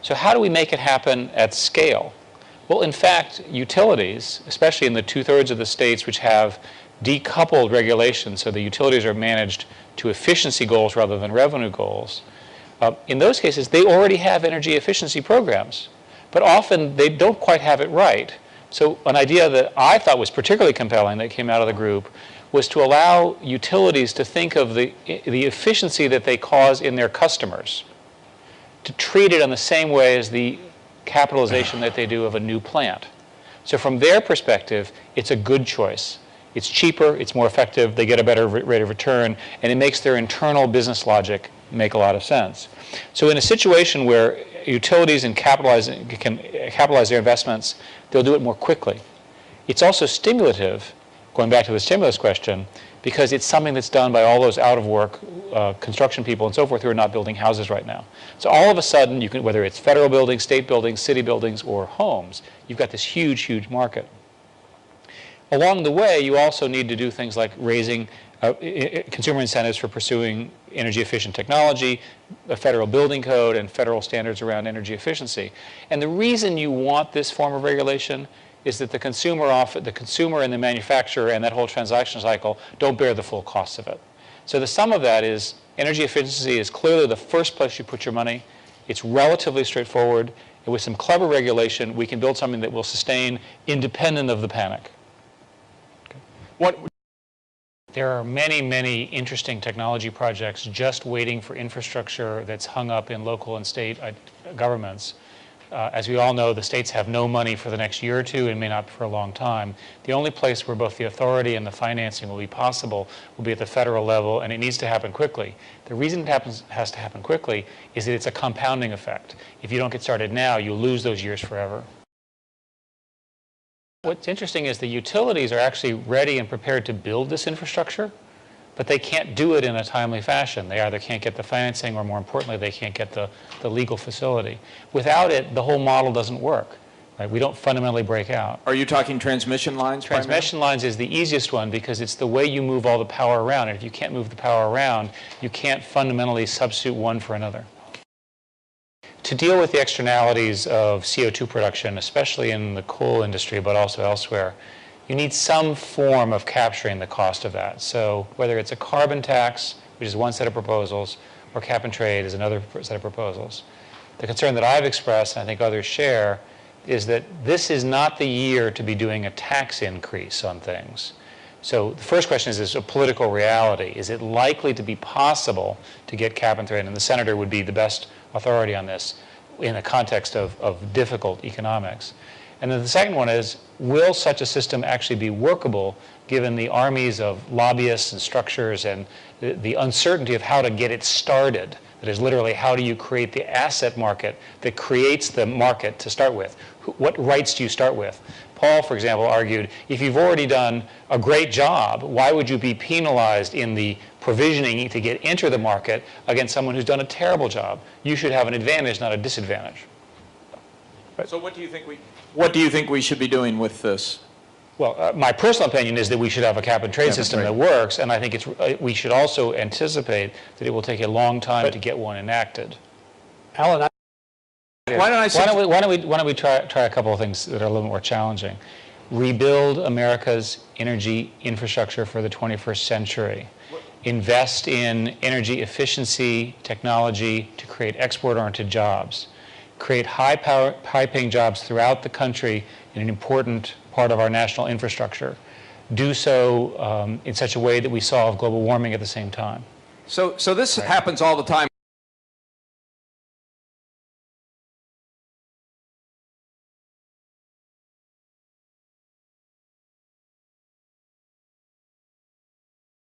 So how do we make it happen at scale? Well, in fact, utilities, especially in the 2/3 of the states which have decoupled regulations, so the utilities are managed to efficiency goals rather than revenue goals, in those cases, they already have energy efficiency programs, but often they don't quite have it right. So an idea that I thought was particularly compelling that came out of the group was to allow utilities to think of the efficiency that they cause in their customers, to treat it in the same way as the capitalization that they do of a new plant. So from their perspective, it's a good choice. It's cheaper, it's more effective, they get a better rate of return, and it makes their internal business logic make a lot of sense. So in a situation where utilities can capitalize their investments, they'll do it more quickly. It's also stimulative, going back to the stimulus question, because it's something that's done by all those out-of-work construction people and so forth who are not building houses right now. So all of a sudden, you can, whether it's federal buildings, state buildings, city buildings, or homes, you've got this huge, huge market. Along the way, you also need to do things like raising consumer incentives for pursuing energy-efficient technology, a federal building code, and federal standards around energy efficiency. And the reason you want this form of regulation is that the consumer and the manufacturer and that whole transaction cycle don't bear the full costs of it. So the sum of that is energy efficiency is clearly the first place you put your money. It's relatively straightforward. And with some clever regulation, we can build something that will sustain independent of the panic. Okay. There are many, many interesting technology projects just waiting for infrastructure that's hung up in local and state governments. As we all know, the states have no money for the next year or two and may not for a long time. The only place where both the authority and the financing will be possible will be at the federal level, and it needs to happen quickly. The reason it has to happen quickly is that it's a compounding effect. If you don't get started now, you lose those years forever. What's interesting is the utilities are actually ready and prepared to build this infrastructure, but they can't do it in a timely fashion. They either can't get the financing or, more importantly, they can't get the legal facility. Without it, the whole model doesn't work. Right? We don't fundamentally break out. Are you talking transmission lines? Transmission lines is the easiest one because it's the way you move all the power around. And if you can't move the power around, you can't fundamentally substitute one for another. To deal with the externalities of CO2 production, especially in the coal industry, but also elsewhere, you need some form of capturing the cost of that. So whether it's a carbon tax, which is one set of proposals, or cap and trade is another set of proposals. The concern that I've expressed, and I think others share, is that this is not the year to be doing a tax increase on things. So the first question is a political reality? Is it likely to be possible to get cap and trade? And the senator would be the best authority on this in a context of difficult economics. And then the second one is, will such a system actually be workable given the armies of lobbyists and structures and the uncertainty of how to get it started? That is literally, how do you create the asset market that creates the market to start with? What rights do you start with? Paul, for example, argued, if you've already done a great job, why would you be penalized in the provisioning to enter the market against someone who's done a terrible job? You should have an advantage, not a disadvantage. Right. So what do you think we should be doing with this? Well, my personal opinion is that we should have a cap and trade system that works, and I think we should also anticipate that it will take a long time to get one enacted. Alan, why don't we try a couple of things that are a little more challenging? Rebuild America's energy infrastructure for the 21st century. Invest in energy efficiency technology to create export-oriented jobs. Create high-paying jobs throughout the country in an important part of our national infrastructure. Do so in such a way that we solve global warming at the same time. So this happens all the time.